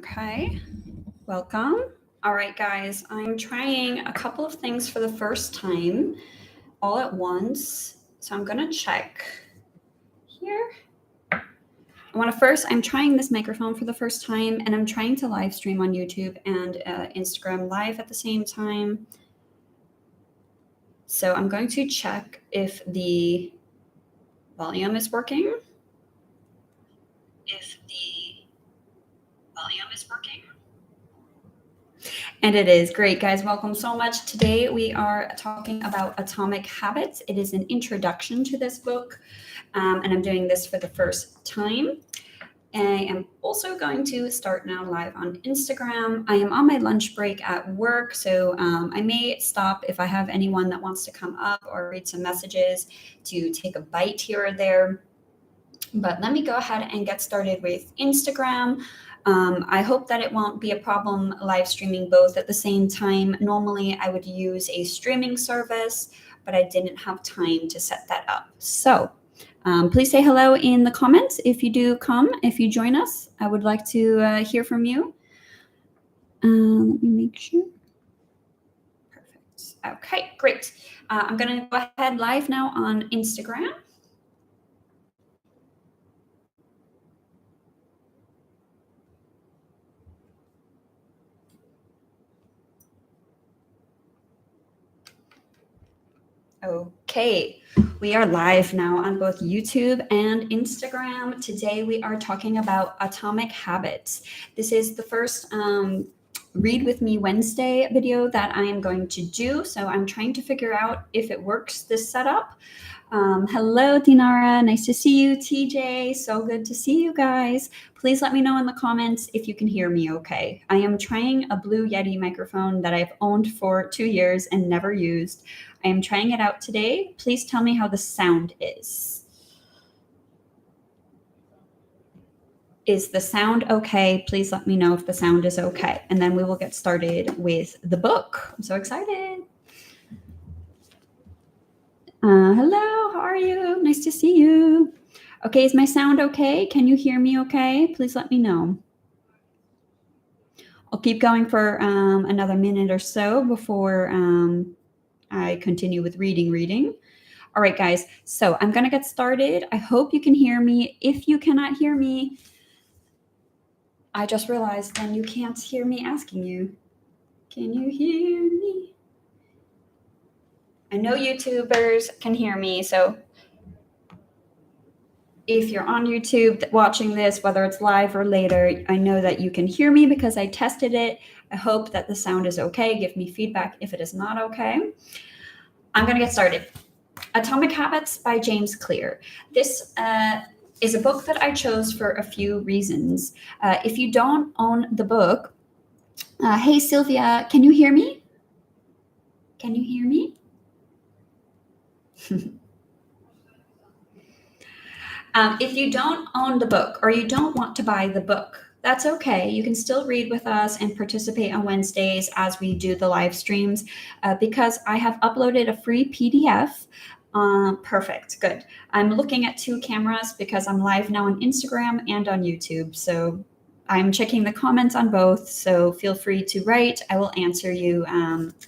Okay, welcome. All right, guys, I'm trying a couple of things for the first time all at once. So I'm gonna check here. I'm trying this microphone for the first time, and I'm trying to live stream on YouTube and Instagram live at the same time. So I'm going to check if the volume is working. And it is. Great, guys. Welcome so much. Today we are talking about Atomic Habits. It is an introduction to this book, and I'm doing this for the first time. I am also going to start now live on Instagram. I am on my lunch break at work, so I may stop if I have anyone that wants to come up or read some messages to take a bite here or there. But let me go ahead and get started with Instagram. I hope that it won't be a problem live streaming both at the same time. Normally, I would use a streaming service, but I didn't have time to set that up. So please say hello in the comments if you do come, if you join us. I would like to hear from you. Let me make sure. Perfect. Okay, great. I'm going to go ahead live now on Instagram. Okay, we are live now on both YouTube and Instagram. Today we are talking about Atomic Habits. This is the first Read With Me Wednesday video that I am going to do. So I'm trying to figure out if it works, this setup. Hello, Dinara. Nice to see you. TJ, so good to see you guys. Please let me know in the comments if you can hear me okay. I am trying a Blue Yeti microphone that I've owned for 2 years and never used. I am trying it out today. Please tell me how the sound is. Is the sound okay? Please let me know if the sound is okay. And then we will get started with the book. I'm so excited. Hello, how are you? Nice to see you. Okay, is my sound okay? Can you hear me okay? Please let me know. I'll keep going for another minute or so before I continue with reading. All right, guys, so I'm going to get started. I hope you can hear me. If you cannot hear me, I just realized then you can't hear me asking you. Can you hear me? I know YouTubers can hear me, so if you're on YouTube watching this, whether it's live or later, I know that you can hear me because I tested it. I hope that the sound is okay. Give me feedback if it is not okay. I'm going to get started. Atomic Habits by James Clear. This is a book that I chose for a few reasons. If you don't own the book, hey, Sylvia, can you hear me? Can you hear me? If you don't own the book or you don't want to buy the book, that's okay. You can still read with us and participate on Wednesdays as we do the live streams because I have uploaded a free PDF. Perfect, good. I'm looking at 2 cameras because I'm live now on Instagram and on YouTube. So I'm checking the comments on both. So feel free to write. I will answer you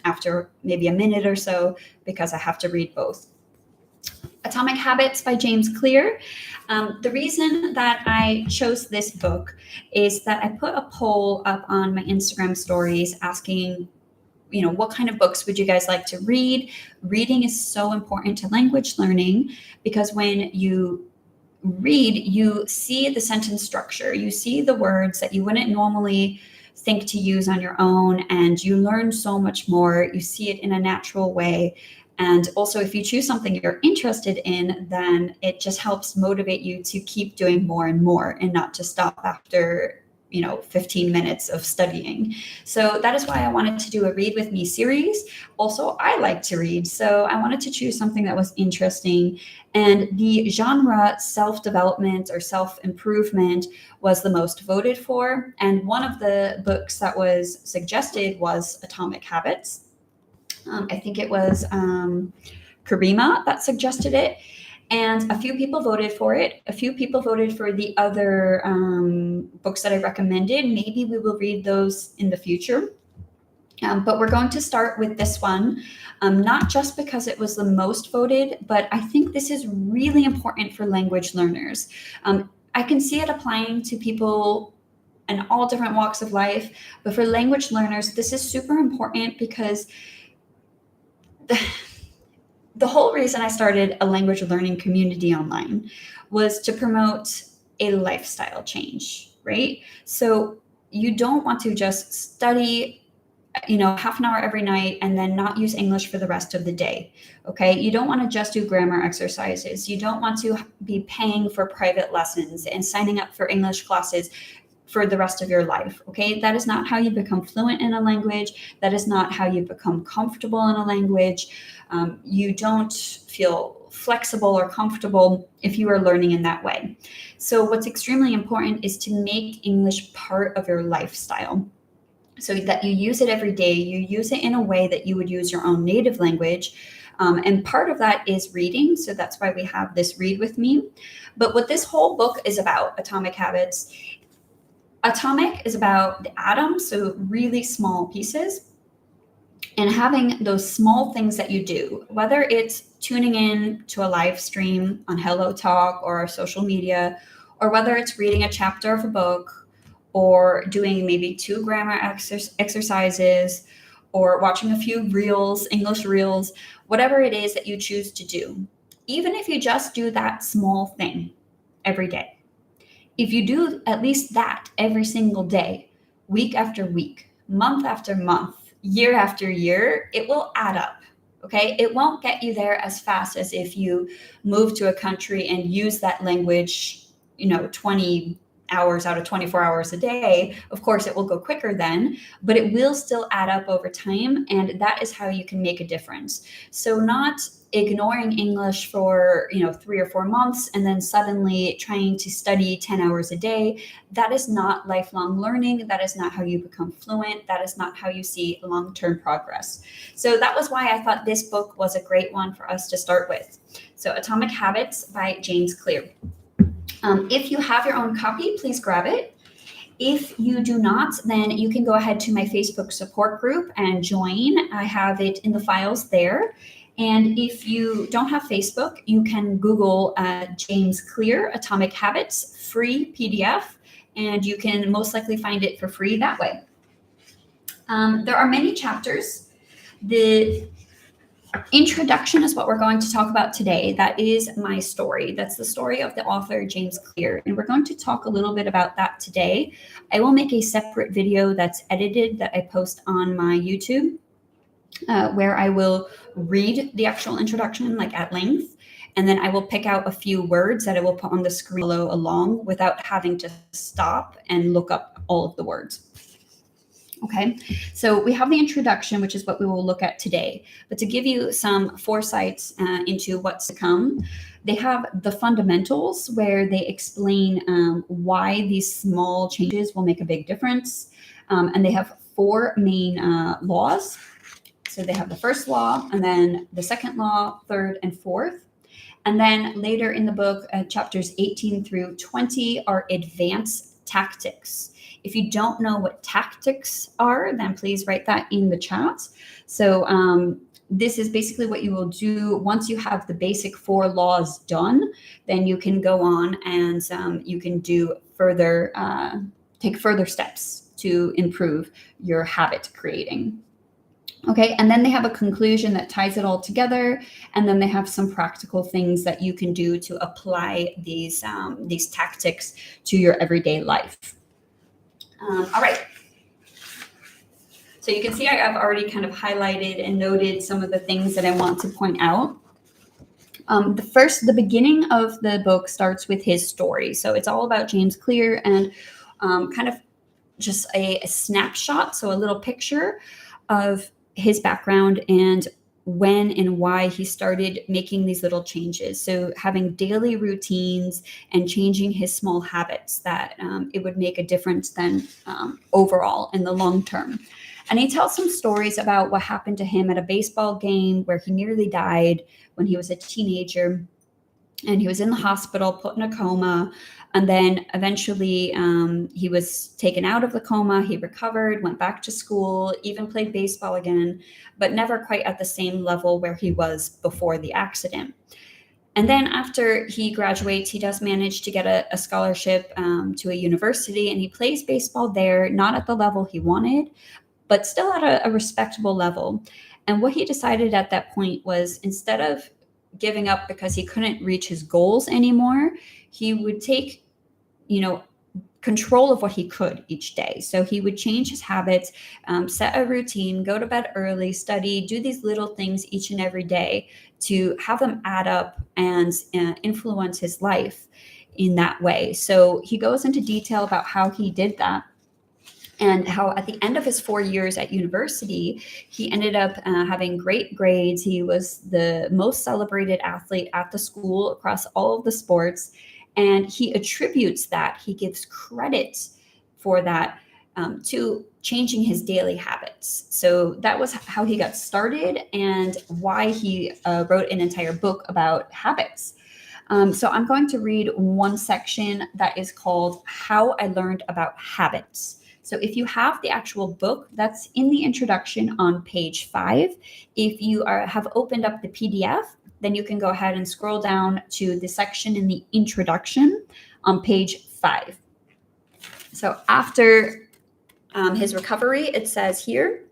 after maybe a minute or so because I have to read both. Atomic Habits by James Clear. The reason that I chose this book is that I put a poll up on my Instagram stories asking, what kind of books would you guys like to read? Reading is so important to language learning because when you read, you see the sentence structure, you see the words that you wouldn't normally think to use on your own, and you learn so much more. You see it in a natural way. And also, if you choose something you're interested in, then it just helps motivate you to keep doing more and more and not to stop after 15 minutes of studying. So that is why I wanted to do a Read With Me series. Also, I like to read, so I wanted to choose something that was interesting. And the genre self-development or self-improvement was the most voted for. And one of the books that was suggested was Atomic Habits. I think it was Karima that suggested it. And a few people voted for it. A few people voted for the other books that I recommended. Maybe we will read those in the future. But we're going to start with this one, not just because it was the most voted, but I think this is really important for language learners. I can see it applying to people in all different walks of life, but for language learners, this is super important because the whole reason I started a language learning community online was to promote a lifestyle change, right? So you don't want to just study half an hour every night and then not use English for the rest of the day. Okay. You don't want to just do grammar exercises. You don't want to be paying for private lessons and signing up for English classes for the rest of your life. Okay. That is not how you become fluent in a language. That is not how you become comfortable in a language. You don't feel flexible or comfortable if you are learning in that way. So what's extremely important is to make English part of your lifestyle, so that you use it every day. You use it in a way that you would use your own native language. And part of that is reading. So that's why we have this read with me. But what this whole book is about, Atomic Habits, atomic is about the atom, so really small pieces. And having those small things that you do, whether it's tuning in to a live stream on Hello Talk or social media, or whether it's reading a chapter of a book, or doing maybe 2 grammar exercises, or watching a few reels, English reels, whatever it is that you choose to do. Even if you just do that small thing every day, if you do at least that every single day, week after week, month after month, year after year, it will add up. Okay. It won't get you there as fast as if you move to a country and use that language, 20 hours out of 24 hours a day. Of course, it will go quicker then, but it will still add up over time. And that is how you can make a difference. So not ignoring English for, 3 or 4 months and then suddenly trying to study 10 hours a day. That is not lifelong learning. That is not how you become fluent. That is not how you see long-term progress. So that was why I thought this book was a great one for us to start with. So Atomic Habits by James Clear. If you have your own copy, please grab it. If you do not, then you can go ahead to my Facebook support group and join. I have it in the files there. And if you don't have Facebook, you can Google James Clear Atomic Habits free PDF, and you can most likely find it for free that way. There are many chapters. The introduction is what we're going to talk about today. That is my story. That's the story of the author, James Clear. And we're going to talk a little bit about that today. I will make a separate video that's edited that I post on my YouTube, where I will read the actual introduction at length. And then I will pick out a few words that I will put on the screen along without having to stop and look up all of the words. Okay, so we have the introduction, which is what we will look at today. But to give you some foresights into what's to come, they have the fundamentals where they explain why these small changes will make a big difference. And they have 4 main laws. So they have the first law, and then the second law, third, and fourth. And then later in the book, chapters 18 through 20 are advanced tactics. If you don't know what tactics are, then please write that in the chat. So this is basically what you will do once you have the basic 4 laws done. Then you can go on and you can do further, take further steps to improve your habit creating. Okay, and then they have a conclusion that ties it all together, and then they have some practical things that you can do to apply these tactics to your everyday life. All right. So you can see I've already kind of highlighted and noted some of the things that I want to point out. The beginning of the book starts with his story. So it's all about James Clear and kind of just a snapshot, so a little picture of his background and when and why he started making these little changes. So having daily routines and changing his small habits that it would make a difference then overall in the long term. And he tells some stories about what happened to him at a baseball game where he nearly died when he was a teenager. and he was in the hospital, put in a coma. And then eventually he was taken out of the coma. He recovered, went back to school, even played baseball again, but never quite at the same level where he was before the accident. And then after he graduates, he does manage to get a scholarship to a university, and he plays baseball there, not at the level he wanted, but still at a respectable level. And what he decided at that point was, instead of giving up because he couldn't reach his goals anymore, he would take, control of what he could each day. So he would change his habits, set a routine, go to bed early, study, do these little things each and every day to have them add up and influence his life in that way. So he goes into detail about how he did that, and how at the end of his 4 years at university, he ended up having great grades. He was the most celebrated athlete at the school across all of the sports. And he attributes that, he gives credit for that to changing his daily habits. So that was how he got started, and why he wrote an entire book about habits. So I'm going to read one section that is called How I Learned About Habits. So if you have the actual book, that's in the introduction on page 5. If you have opened up the PDF, then you can go ahead and scroll down to the section in the introduction on page 5. So after his recovery, it says here,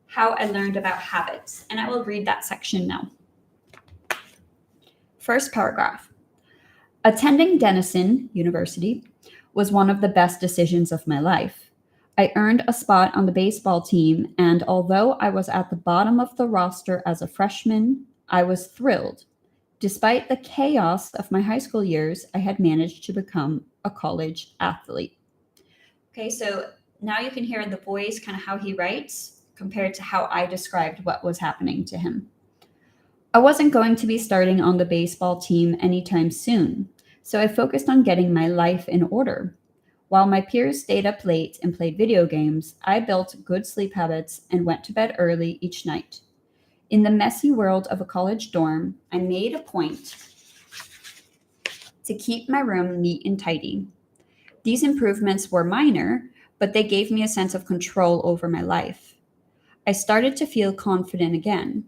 How I Learned About Habits. And I will read that section now. First paragraph. Attending Denison University was one of the best decisions of my life. I earned a spot on the baseball team, and although I was at the bottom of the roster as a freshman, I was thrilled. Despite the chaos of my high school years, I had managed to become a college athlete. Okay, so now you can hear in the voice kind of how he writes compared to how I described what was happening to him. I wasn't going to be starting on the baseball team anytime soon, so I focused on getting my life in order. While my peers stayed up late and played video games, I built good sleep habits and went to bed early each night. In the messy world of a college dorm, I made a point to keep my room neat and tidy. These improvements were minor, but they gave me a sense of control over my life. I started to feel confident again,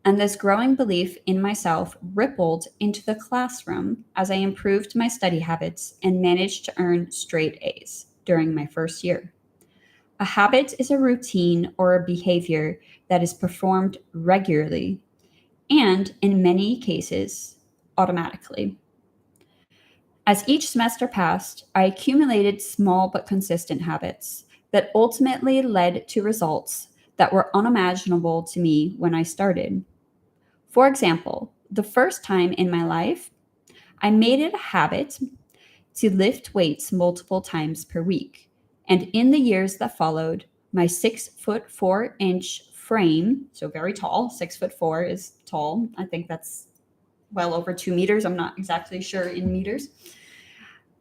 and this growing belief in myself rippled into the classroom as I improved my study habits and managed to earn straight A's during my first year. A habit is a routine or a behavior that is performed regularly and, in many cases, automatically. As each semester passed, I accumulated small but consistent habits that ultimately led to results that were unimaginable to me when I started. For example, the first time in my life, I made it a habit to lift weights multiple times per week. And in the years that followed, my 6'4" frame, so very tall, 6'4" is tall. I think that's well over 2 meters. I'm not exactly sure in meters.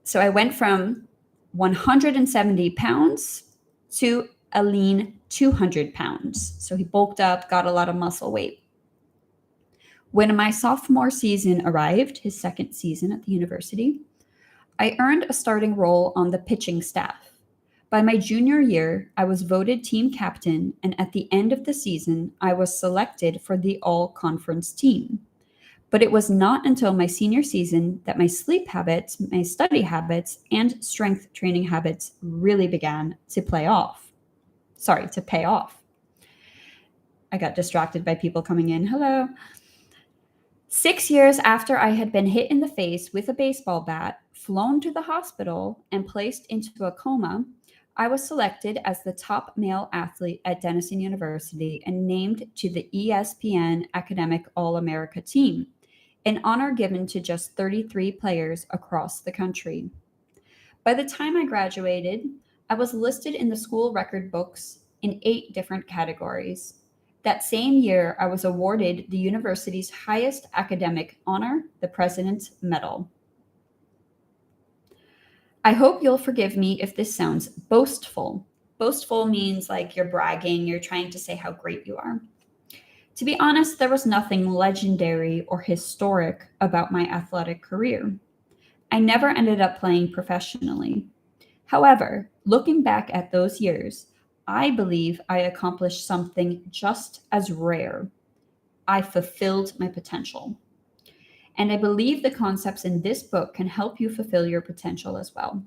So I went from 170 pounds to a lean 200 pounds. So he bulked up, got a lot of muscle weight. When my sophomore season arrived, his second season at the university, I earned a starting role on the pitching staff. By my junior year, I was voted team captain, and at the end of the season, I was selected for the all-conference team. But it was not until my senior season that my sleep habits, my study habits, and strength training habits really began to pay off. I got distracted by people coming in. Hello. 6 years after I had been hit in the face with a baseball bat, flown to the hospital, and placed into a coma, I was selected as the top male athlete at Denison University and named to the ESPN Academic All-America team, an honor given to just 33 players across the country. By the time I graduated, I was listed in the school record books in 8 different categories. That same year, I was awarded the university's highest academic honor, the President's Medal. I hope you'll forgive me if this sounds boastful. Boastful means like you're bragging, you're trying to say how great you are. To be honest, there was nothing legendary or historic about my athletic career. I never ended up playing professionally. However, looking back at those years, I believe I accomplished something just as rare. I fulfilled my potential. And I believe the concepts in this book can help you fulfill your potential as well.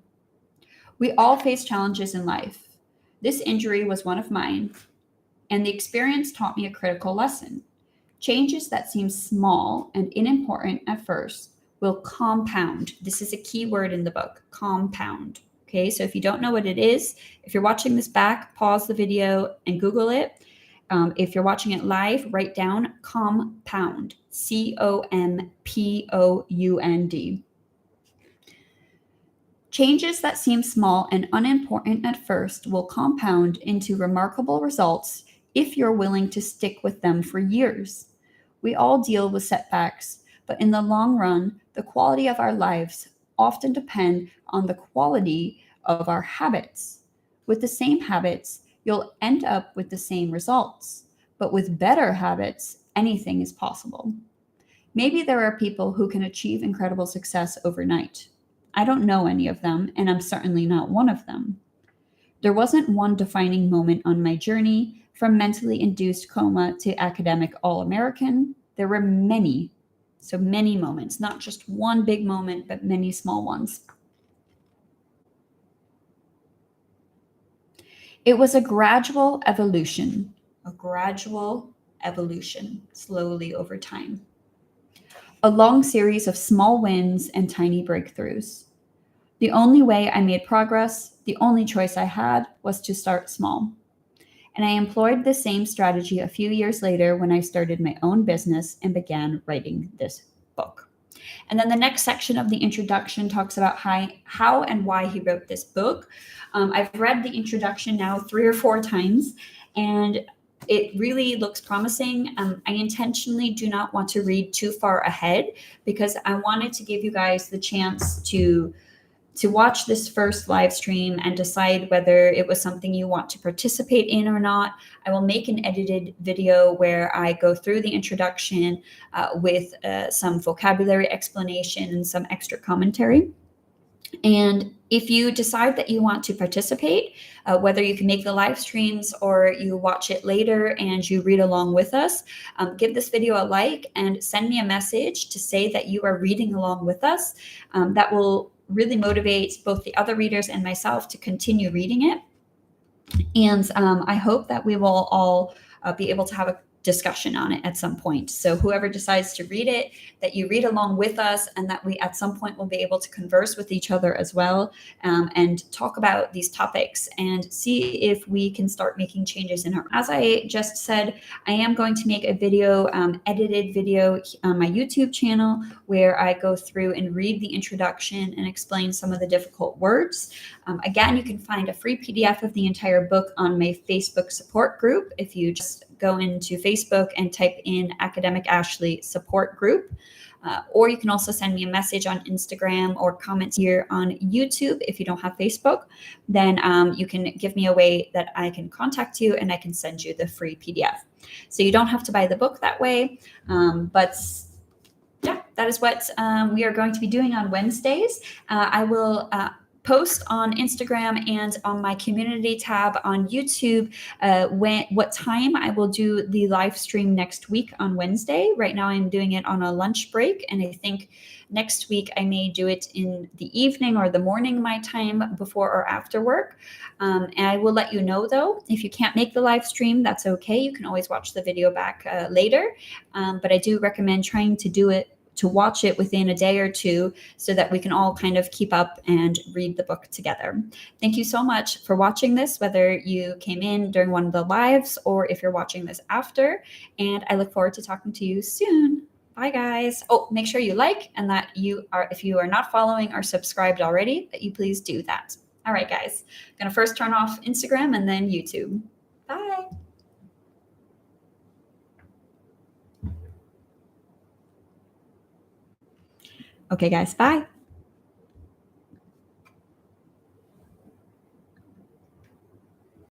We all face challenges in life. This injury was one of mine, and the experience taught me a critical lesson. Changes that seem small and unimportant at first will compound. This is a key word in the book, compound. Okay, so if you don't know what it is, if you're watching this back, pause the video and Google it. If you're watching it live, write down compound, COMPOUND. Changes that seem small and unimportant at first will compound into remarkable results if you're willing to stick with them for years. We all deal with setbacks, but in the long run, the quality of our lives often depend on the quality of our habits. With the same habits, you'll end up with the same results, but with better habits, anything is possible. Maybe there are people who can achieve incredible success overnight. I don't know any of them, and I'm certainly not one of them. There wasn't one defining moment on my journey from mentally induced coma to academic All American. There were many, so many moments, not just one big moment, but many small ones. It was a gradual evolution, slowly over time. A long series of small wins and tiny breakthroughs. The only way I made progress, the only choice I had, was to start small. And I employed the same strategy a few years later when I started my own business and began writing this book. And then the next section of the introduction talks about how and why he wrote this book. I've read the introduction now 3 or 4 times, and it really looks promising. I intentionally do not want to read too far ahead because I wanted to give you guys the chance to watch this first live stream and decide whether it was something you want to participate in or not. I will make an edited video where I go through the introduction with some vocabulary explanation and some extra commentary. And if you decide that you want to participate, whether you can make the live streams or you watch it later and you read along with us, give this video a like and send me a message to say that you are reading along with us. That will really motivate both the other readers and myself to continue reading it. And I hope that we will all be able to have a discussion on it at some point. So whoever decides to read it, that you read along with us, and that we at some point will be able to converse with each other as well, and talk about these topics and see if we can start making changes in her. As I just said, I am going to make a video, edited video on my YouTube channel where I go through and read the introduction and explain some of the difficult words. Again, you can find a free PDF of the entire book on my Facebook support group. If you just go into Facebook and type in Academic Ashley Support Group. Or you can also send me a message on Instagram or comment here on YouTube. If you don't have Facebook, then you can give me a way that I can contact you and I can send you the free PDF. So you don't have to buy the book that way. But yeah, that is what we are going to be doing on Wednesdays. I will post on Instagram and on my community tab on YouTube what time I will do the live stream next week on Wednesday. Right now I'm doing it on a lunch break, and I think next week I may do it in the evening or the morning my time, before or after work. And I will let you know though, if you can't make the live stream, that's okay. You can always watch the video back later. But I do recommend trying to watch it within a day or two so that we can all kind of keep up and read the book together. Thank you so much for watching this, whether you came in during one of the lives or if you're watching this after, and I look forward to talking to you soon. Bye guys. Oh, make sure you like, and that if you are not following or subscribed already, that you please do that. All right, guys, I'm gonna first turn off Instagram and then YouTube. Bye. Okay, guys, bye.